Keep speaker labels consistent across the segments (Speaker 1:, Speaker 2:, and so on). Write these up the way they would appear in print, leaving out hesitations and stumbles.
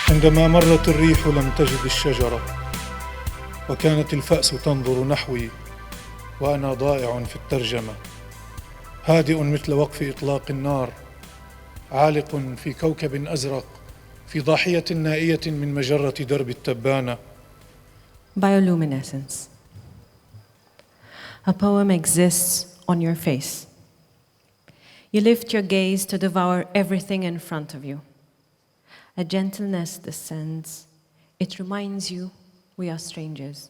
Speaker 1: عندما مرت الريح لم تجد الشجرة، وكانت الفأس تنظر نحوي وأنا ضائع في الترجمة، هادئ مثل وقف إطلاق النار، عالق في كوكب أزرق في ضاحية نائية من مجرة درب التبانة.
Speaker 2: Bioluminescence. A poem exists on your face. You lift your gaze to devour everything in front of you. A gentleness descends. It reminds you we are strangers.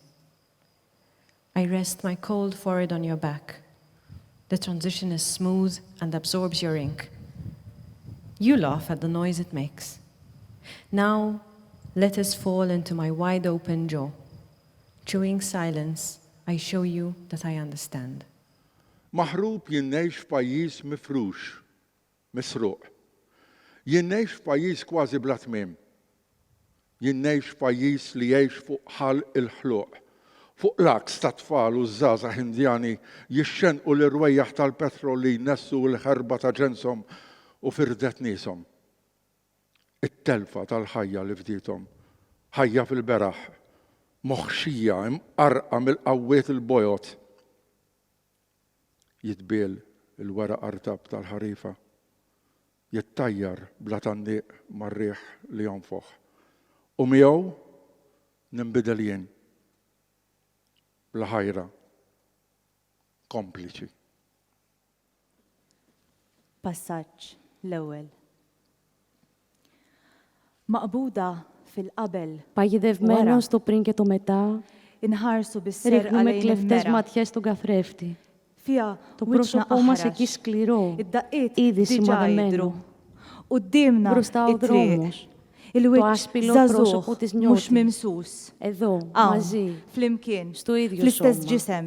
Speaker 2: I rest my cold forehead on your back. The transition is smooth and absorbs your ink. You laugh at the noise it makes. Now, letters fall into my wide-open jaw. Chewing silence, I show you that I understand.
Speaker 3: Maħrub jinnejx f'pajjiż mifrux, misruq. Jinnejx f'pajjiż kważi bla tmiem. Jinnejx f'pajjiż li jgħix fuq ħal il-ħluq. Fuq laks ta' tfal u żgħażagħ Indjani jixxenqu l-irwejjaħ tal-petrol li jnessu l-ħerba ta' ġenshom u firdet nieshom. It-telfa tal-ħajja li fdithom, ħajja fil-beraħ, moħħxija imqarqa mill-qawwiet il-bojot. Jitbiel il-weraq artab tal-ħarifa, jittajjar bla tandiq mar-riħ li jonfoħ. U miegħu ninbidel jien bla ħajra kompliċi.
Speaker 4: Passaġġ l-ewwel. Maqbuda fil-qabel.
Speaker 5: Παγιδευμένος στο πριν και το μετά,
Speaker 4: Inħarsu bis-serqa
Speaker 5: ρίχνουμε
Speaker 4: lejn
Speaker 5: κλεφτές
Speaker 4: il-mera.
Speaker 5: ματιές στον καθρέφτη.
Speaker 4: Fija
Speaker 5: Το
Speaker 4: wiċċna
Speaker 5: πρόσωπό μας εκεί
Speaker 4: aħrax.
Speaker 5: σκληρό,
Speaker 4: Id-daqqiet
Speaker 5: ήδη
Speaker 4: diġà jidhru.
Speaker 5: σημαδεμένο.
Speaker 4: Qudiemna
Speaker 5: Μπροστά ο
Speaker 4: it-triq.
Speaker 5: δρόμος, το
Speaker 4: Il-wiċċ
Speaker 5: άσπυλο
Speaker 4: żagħżugħ
Speaker 5: πρόσωπο της
Speaker 4: mhux
Speaker 5: νιώτη.
Speaker 4: mimsus.
Speaker 5: Εδώ,
Speaker 4: Hawn,
Speaker 5: μαζί,
Speaker 4: flimkien,
Speaker 5: στο ίδιο
Speaker 4: fl-istess
Speaker 5: σώμα.
Speaker 4: ġisem.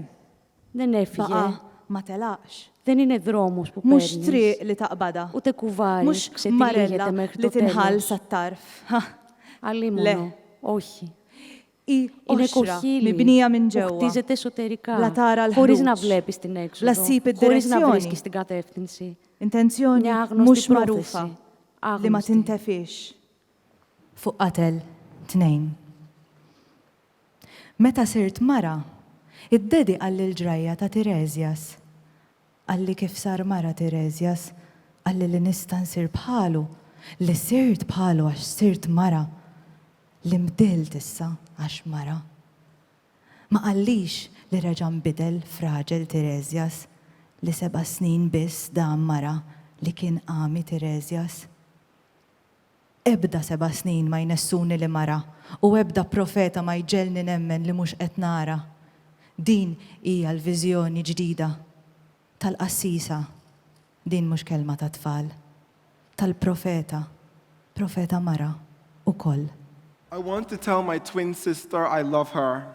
Speaker 5: Δεν έφυγε.
Speaker 4: Baqa ma telaqx.
Speaker 5: Δεν είναι δρόμος που
Speaker 4: Mhux
Speaker 5: παίρνεις,
Speaker 4: triq li taqbada.
Speaker 5: ούτε κουβάρις,
Speaker 4: Mhux
Speaker 5: ξετυλίγεται
Speaker 4: marella
Speaker 5: μέχρι
Speaker 4: li
Speaker 5: το
Speaker 4: tinħall
Speaker 5: τέλος.
Speaker 4: sat-tarf.
Speaker 5: Αλλήμωνο, όχι.
Speaker 4: I
Speaker 5: Είναι
Speaker 4: oxra
Speaker 5: κοχύλι
Speaker 4: mibnija minn
Speaker 5: που
Speaker 4: ġewwa.
Speaker 5: χτίζεται εσωτερικά,
Speaker 4: Bla tara
Speaker 5: χωρίς
Speaker 4: l-ħruġ.
Speaker 5: να βλέπεις την
Speaker 4: Bla
Speaker 5: έξοδο,
Speaker 4: ssib
Speaker 5: χωρίς να
Speaker 4: id-direzzjoni.
Speaker 5: βρίσκεις την κατεύθυνση.
Speaker 4: Intenzjoni
Speaker 5: Μια άγνωστη
Speaker 4: mhux
Speaker 5: πρόθεση.
Speaker 4: magħrufa li ma
Speaker 5: Άγνωστη.
Speaker 4: tintefix. Fuq qatel tnejn. Meta sirt mara, id-dedi għalli l-ġrajja ta' Tirezjas. Għalli kif sar mara Tirezjas, għalli li nista' nsir bħalu, li sirt bħalu għax sirt mara, li mdilt issa għax mara. Ma qallix li reġa' nbidel fraġel Tirezjas, li 7 snin biss dam mara li kien qami Tirezjas. Ebda 7 snin ma jnessuni li mara u ebda profeta ma jġelni nemmen li mhux qed nara. Din hija l-viżjoni ġdida tal-qassisa. Din mhux kelma ta' tfal. Tal-profeta, profeta mara ukoll.
Speaker 6: I want to tell my twin sister I love her,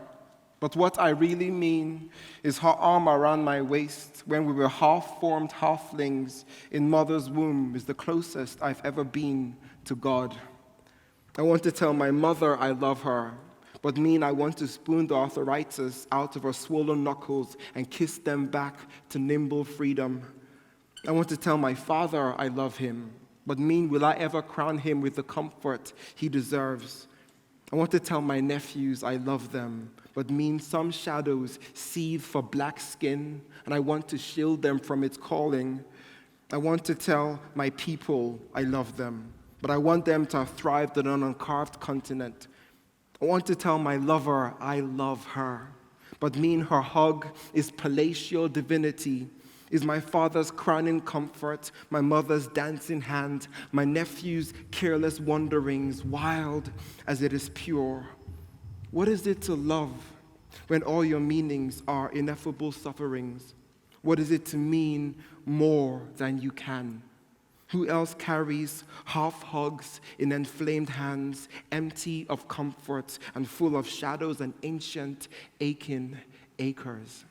Speaker 6: but what I really mean is her arm around my waist when we were half-formed halflings in mother's womb is the closest I've ever been to God. I want to tell my mother I love her, but mean I want to spoon the arthritis out of her swollen knuckles and kiss them back to nimble freedom. I want to tell my father I love him, but mean will I ever crown him with the comfort he deserves. I want to tell my nephews I love them, but mean some shadows seethe for black skin, and I want to shield them from its calling. I want to tell my people I love them, but I want them to have thrived on an uncarved continent. I want to tell my lover I love her, but mean her hug is palatial divinity, is my father's crowning comfort, my mother's dancing hand, my nephew's careless wanderings, wild as it is pure. What is it to love when all your meanings are ineffable sufferings? What is it to mean more than you can? Who else carries half hugs in inflamed hands, empty of comfort and full of shadows and ancient aching acres?